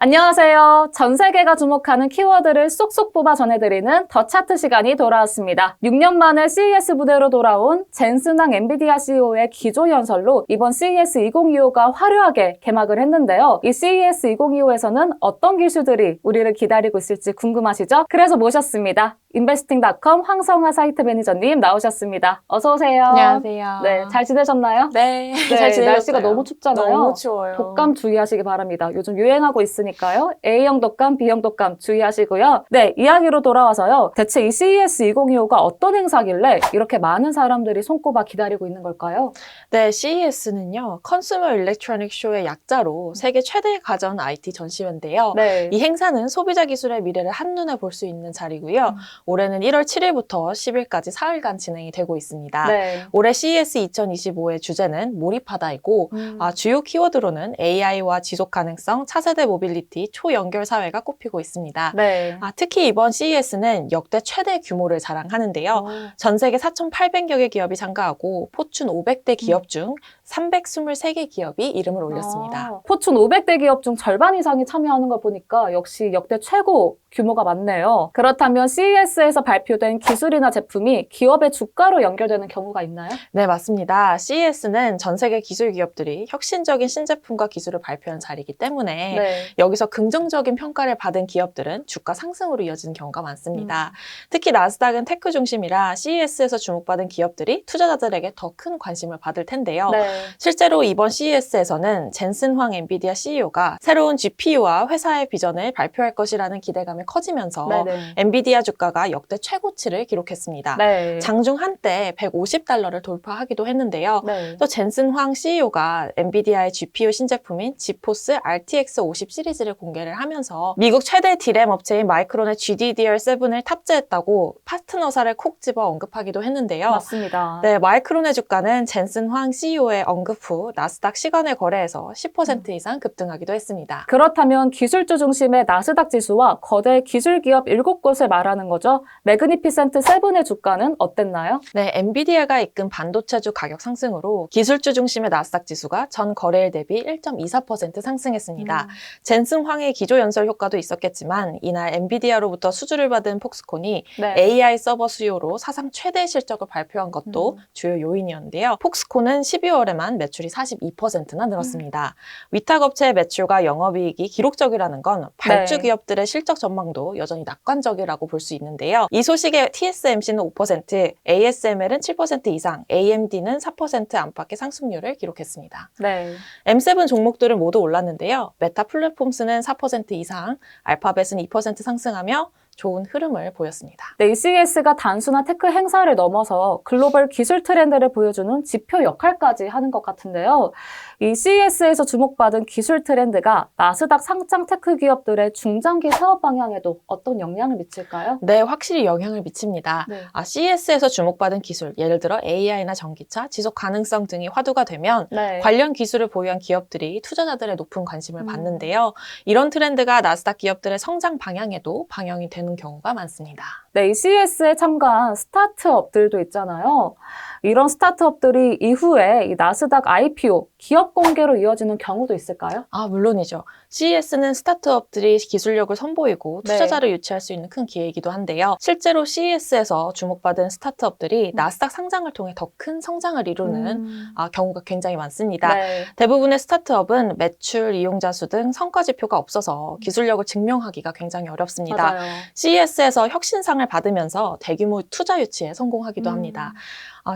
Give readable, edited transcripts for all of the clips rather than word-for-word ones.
안녕하세요. 전 세계가 주목하는 키워드를 쏙쏙 뽑아 전해드리는 더 차트 시간이 돌아왔습니다. 6년 만에 CES 무대로 돌아온 젠슨왕 엔비디아 CEO의 기조연설로 이번 CES 2025가 화려하게 개막을 했는데요. 이 CES 2025에서는 어떤 기술들이 우리를 기다리고 있을지 궁금하시죠? 그래서 모셨습니다. investing.com 황성아 사이트 매니저님 나오셨습니다. 어서 오세요. 안녕하세요. 네, 잘 지내셨나요? 네, 네, 잘 지내셨어요? 날씨가 너무 춥잖아요. 너무 추워요. 독감 주의하시기 바랍니다. 요즘 유행하고 있으니까요. A형 독감, B형 독감 주의하시고요. 네, 이야기로 돌아와서요. 대체 이 CES 2025가 어떤 행사길래 이렇게 많은 사람들이 손꼽아 기다리고 있는 걸까요? 네, CES는요, 컨슈머 일렉트로닉 쇼의 약자로 세계 최대 가전 IT 전시회인데요. 네. 이 행사는 소비자 기술의 미래를 한눈에 볼 수 있는 자리고요. 올해는 1월 7일부터 10일까지 4일간 진행이 되고 있습니다. 네. 올해 CES 2025의 주제는 몰입하다이고 주요 키워드로는 AI와 지속 가능성, 차세대 모빌리티, 초연결 사회가 꼽히고 있습니다. 네. 특히 이번 CES는 역대 최대 규모를 자랑하는데요. 전 세계 4,800여 개 기업이 참가하고 포춘 500대 기업 중 323개 기업이 이름을 올렸습니다. 포춘 500대 기업 중 절반 이상이 참여하는 걸 보니까 역시 역대 최고 규모가 많네요. 그렇다면 CES에서 발표된 기술이나 제품이 기업의 주가로 연결되는 경우가 있나요? 네, 맞습니다. CES는 전 세계 기술 기업들이 혁신적인 신제품과 기술을 발표한 자리이기 때문에 네. 여기서 긍정적인 평가를 받은 기업들은 주가 상승으로 이어지는 경우가 많습니다. 특히 나스닥은 테크 중심이라 CES에서 주목받은 기업들이 투자자들에게 더 큰 관심을 받을 텐데요. 네. 실제로 이번 CES에서는 젠슨 황 엔비디아 CEO가 새로운 GPU와 회사의 비전을 발표할 것이라는 기대감이 커지면서 네네. 엔비디아 주가가 역대 최고치를 기록했습니다. 네. 장중 한때 $150를 돌파하기도 했는데요. 네. 또 젠슨 황 CEO가 엔비디아의 GPU 신제품인 지포스 RTX 50 시리즈를 공개를 하면서 미국 최대 디램 업체인 마이크론의 GDDR7을 탑재했다고 파트너사를 콕 집어 언급하기도 했는데요. 맞습니다. 네, 마이크론의 주가는 젠슨 황 CEO의 언급 후 나스닥 시간의 거래에서 10% 이상 급등하기도 했습니다. 그렇다면 기술주 중심의 나스닥 지수와 거대 기술 기업 7곳을 말하는 거죠. 매그니피센트 7의 주가는 어땠나요? 네, 엔비디아가 이끈 반도체주 가격 상승으로 기술주 중심의 나스닥 지수가 전 거래일 대비 1.24% 상승했습니다. 젠슨 황의 기조 연설 효과도 있었겠지만 이날 엔비디아로부터 수주를 받은 폭스콘이 네. AI 서버 수요로 사상 최대 실적을 발표한 것도 주요 요인이었는데요. 폭스콘은 12월에만 매출이 42%나 늘었습니다. 위탁업체의 매출과 영업이익이 기록적이라는 건 발주 네. 기업들의 실적 전망도 여전히 낙관적이라고 볼 수 있는데요. 이 소식에 TSMC는 5%, ASML은 7% 이상, AMD는 4% 안팎의 상승률을 기록했습니다. 네. M7 종목들은 모두 올랐는데요. 메타 플랫폼스는 4% 이상, 알파벳은 2% 상승하며 좋은 흐름을 보였습니다. 네, 이 CES가 단순한 테크 행사를 넘어서 글로벌 기술 트렌드를 보여주는 지표 역할까지 하는 것 같은데요. 이 CES에서 주목받은 기술 트렌드가 나스닥 상장 테크 기업들의 중장기 사업 방향에도 어떤 영향을 미칠까요? 네, 확실히 영향을 미칩니다. 네. CES에서 주목받은 기술, 예를 들어 AI나 전기차, 지속 가능성 등이 화두가 되면 네. 관련 기술을 보유한 기업들이 투자자들의 높은 관심을 받는데요. 이런 트렌드가 나스닥 기업들의 성장 방향에도 방영이 되는 경우가 많습니다. 네, 이 CES에 참가한 스타트업들도 있잖아요. 이런 스타트업들이 이후에 이 나스닥 IPO, 기업 공개로 이어지는 경우도 있을까요? 물론이죠. CES는 스타트업들이 기술력을 선보이고 네. 투자자를 유치할 수 있는 큰 기회이기도 한데요. 실제로 CES에서 주목받은 스타트업들이 나스닥 상장을 통해 더 큰 성장을 이루는 경우가 굉장히 많습니다. 네. 대부분의 스타트업은 매출, 이용자 수 등 성과 지표가 없어서 기술력을 증명하기가 굉장히 어렵습니다. 맞아요. CES에서 혁신상을 받으면서 대규모 투자 유치에 성공하기도 합니다.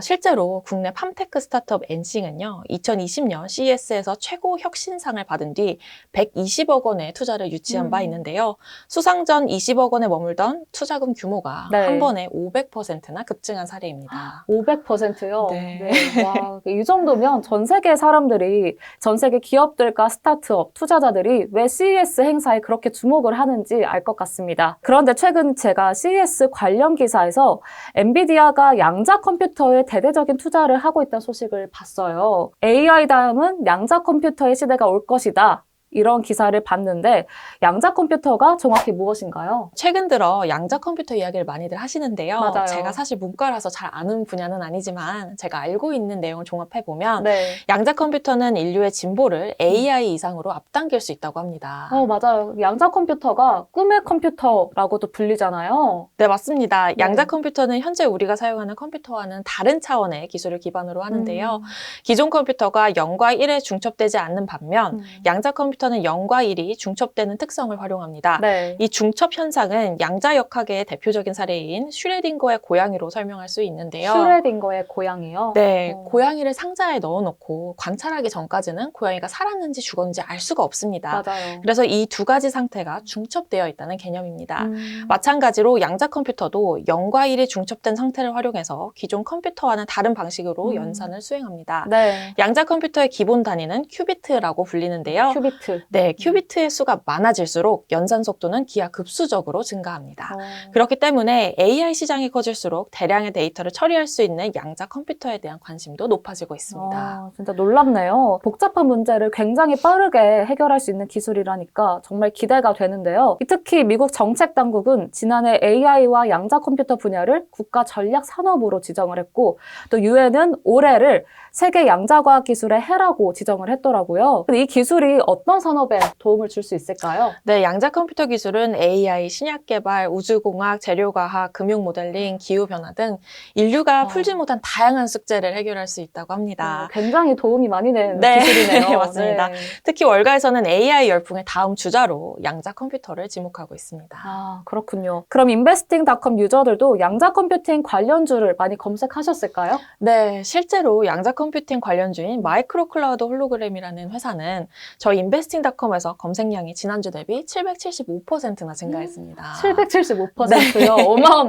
실제로 국내 팜테크 스타트업 엔싱은요, 2020년 CES에서 최고 혁신상을 받은 뒤 120억 원의 투자를 유치한 바 있는데요. 수상 전 20억 원에 머물던 투자금 규모가 네. 한 번에 500%나 급증한 사례입니다. 500%요? 네. 와, 이 정도면 전 세계 사람들이, 전 세계 기업들과 스타트업, 투자자들이 왜 CES 행사에 그렇게 주목을 하는지 알 것 같습니다. 그런데 최근 제가 CES 관련 기사에서 엔비디아가 양자 컴퓨터에 대대적인 투자를 하고 있다는 소식을 봤어요. AI 다음은 양자 컴퓨터의 시대가 올 것이다. 이런 기사를 봤는데 양자 컴퓨터가 정확히 무엇인가요? 최근 들어 양자 컴퓨터 이야기를 많이들 하시는데요. 맞아요. 제가 사실 문과라서 잘 아는 분야는 아니지만 제가 알고 있는 내용을 종합해보면 네. 양자 컴퓨터는 인류의 진보를 AI 이상으로 앞당길 수 있다고 합니다. 맞아요. 양자 컴퓨터가 꿈의 컴퓨터라고도 불리잖아요. 네, 맞습니다. 양자 네. 컴퓨터는 현재 우리가 사용하는 컴퓨터와는 다른 차원의 기술을 기반으로 하는데요. 음. 기존 컴퓨터가 0과 1에 중첩되지 않는 반면 양자 컴퓨터는 0과 1이 중첩되는 특성을 활용합니다. 네. 이 중첩 현상은 양자역학의 대표적인 사례인 슈레딩거의 고양이로 설명할 수 있는데요. 슈레딩거의 고양이요? 네, 어. 고양이를 상자에 넣어놓고 관찰하기 전까지는 고양이가 살았는지 죽었는지 알 수가 없습니다. 맞아요. 그래서 이 두 가지 상태가 중첩되어 있다는 개념입니다. 음. 마찬가지로 양자 컴퓨터도 0과 1이 중첩된 상태를 활용해서 기존 컴퓨터와는 다른 방식으로 연산을 수행합니다. 네. 양자 컴퓨터의 기본 단위는 큐비트라고 불리는데요. 큐비트. 네, 큐비트의 수가 많아질수록 연산 속도는 기하급수적으로 증가합니다. 어. 그렇기 때문에 AI 시장이 커질수록 대량의 데이터를 처리할 수 있는 양자 컴퓨터에 대한 관심도 높아지고 있습니다. 진짜 놀랍네요. 복잡한 문제를 굉장히 빠르게 해결할 수 있는 기술이라니까 정말 기대가 되는데요. 특히 미국 정책당국은 지난해 AI와 양자 컴퓨터 분야를 국가 전략 산업으로 지정을 했고 또 유엔은 올해를 세계 양자과학 기술의 해라고 지정을 했더라고요. 근데 이 기술이 어떤 산업에 도움을 줄 수 있을까요? 네, 양자 컴퓨터 기술은 AI, 신약 개발, 우주공학, 재료과학, 금융 모델링, 기후변화 등 인류가 풀지 못한 다양한 숙제를 해결할 수 있다고 합니다. 굉장히 도움이 많이 되는 네, 기술이네요. 맞습니다. 네. 특히 월가에서는 AI 열풍의 다음 주자로 양자 컴퓨터를 지목하고 있습니다. 그렇군요. 그럼 인베스팅닷컴 유저들도 양자 컴퓨팅 관련주를 많이 검색하셨을까요? 네, 실제로 양자 컴퓨팅 관련주인 마이크로 클라우드 홀로그램이라는 회사는 저희 인베스팅닷컴에서 검색량이 지난주 대비 775%나 증가했습니다. 775%요? 네.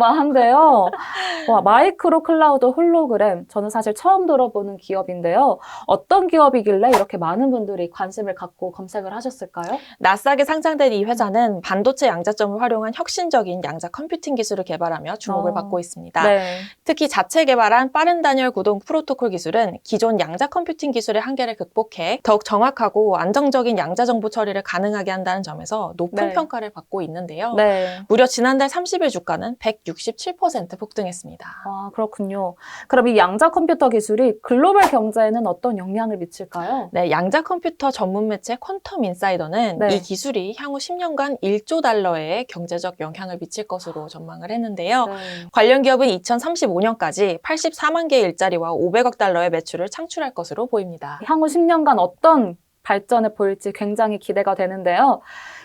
어마어마한데요. 와, 마이크로 클라우드 홀로그램. 저는 사실 처음 들어보는 기업인데요. 어떤 기업이길래 이렇게 많은 분들이 관심을 갖고 검색을 하셨을까요? 나스닥에 상장된 이 회사는 반도체 양자점을 활용한 혁신적인 양자 컴퓨팅 기술을 개발하며 주목을 받고 있습니다. 네. 특히 자체 개발한 빠른 단열 구동 프로토콜 기술은 기존 양자 컴퓨팅 기술의 한계를 극복해 더욱 정확하고 안정적인 양자 정보 처리를 가능하게 한다는 점에서 높은 네. 평가를 받고 있는데요. 네. 무려 지난달 30일 주가는 167% 폭등했습니다. 그렇군요. 그럼 이 양자 컴퓨터 기술이 글로벌 경제에는 어떤 영향을 미칠까요? 네, 양자 컴퓨터 전문 매체 퀀텀 인사이더는 네. 이 기술이 향후 10년간 1조 달러의 경제적 영향을 미칠 것으로 전망을 했는데요. 네. 관련 기업은 2035년까지 84만 개의 일자리와 500억 달러의 매출을 창출할 것으로 보입니다. 향후 10년간 어떤 발전을 보일지 굉장히 기대가 되는데요.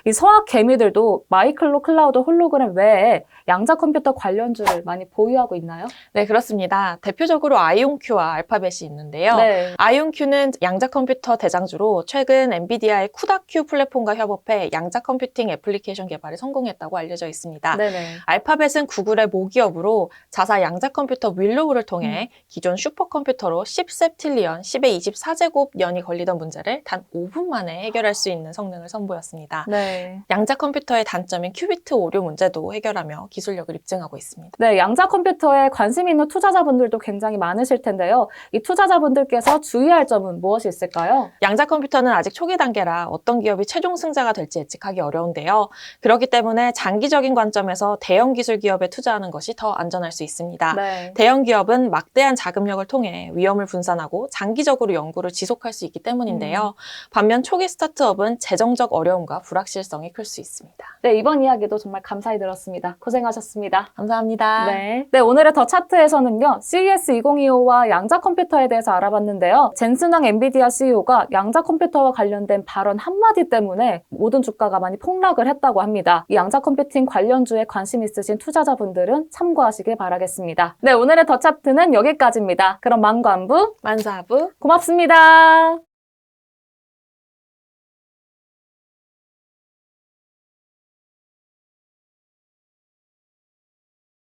이 서학 개미들도 마이크로 클라우드 홀로그램 외에 양자 컴퓨터 관련주를 많이 보유하고 있나요? 네, 그렇습니다. 대표적으로 아이온큐와 알파벳이 있는데요. 네. 아이온큐는 양자 컴퓨터 대장주로 최근 엔비디아의 쿠다큐 플랫폼과 협업해 양자 컴퓨팅 애플리케이션 개발에 성공했다고 알려져 있습니다. 네네. 알파벳은 구글의 모기업으로 자사 양자 컴퓨터 윌로우를 통해 기존 슈퍼컴퓨터로 10셉틸리언, 10의 24제곱 년이 걸리던 문제를 단 5분 만에 해결할 수 있는 성능을 선보였습니다. 네. 양자 컴퓨터의 단점인 큐비트 오류 문제도 해결하며 기술력을 입증하고 있습니다. 네, 양자 컴퓨터에 관심 있는 투자자분들도 굉장히 많으실 텐데요. 이 투자자분들께서 주의할 점은 무엇이 있을까요? 양자 컴퓨터는 아직 초기 단계라 어떤 기업이 최종 승자가 될지 예측하기 어려운데요. 그렇기 때문에 장기적인 관점에서 대형 기술 기업에 투자하는 것이 더 안전할 수 있습니다. 네. 대형 기업은 막대한 자금력을 통해 위험을 분산하고 장기적으로 연구를 지속할 수 있기 때문인데요. 반면 초기 스타트업은 재정적 어려움과 불확실성이 클 수 있습니다. 네, 이번 이야기도 정말 감사히 들었습니다. 고생하셨습니다. 감사합니다. 네, 오늘의 더 차트에서는요, CES 2025와 양자 컴퓨터에 대해서 알아봤는데요. 젠슨왕 엔비디아 CEO가 양자 컴퓨터와 관련된 발언 한마디 때문에 모든 주가가 많이 폭락을 했다고 합니다. 이 양자 컴퓨팅 관련주에 관심 있으신 투자자분들은 참고하시길 바라겠습니다. 네, 오늘의 더 차트는 여기까지입니다. 그럼 만관부, 만사부 고맙습니다.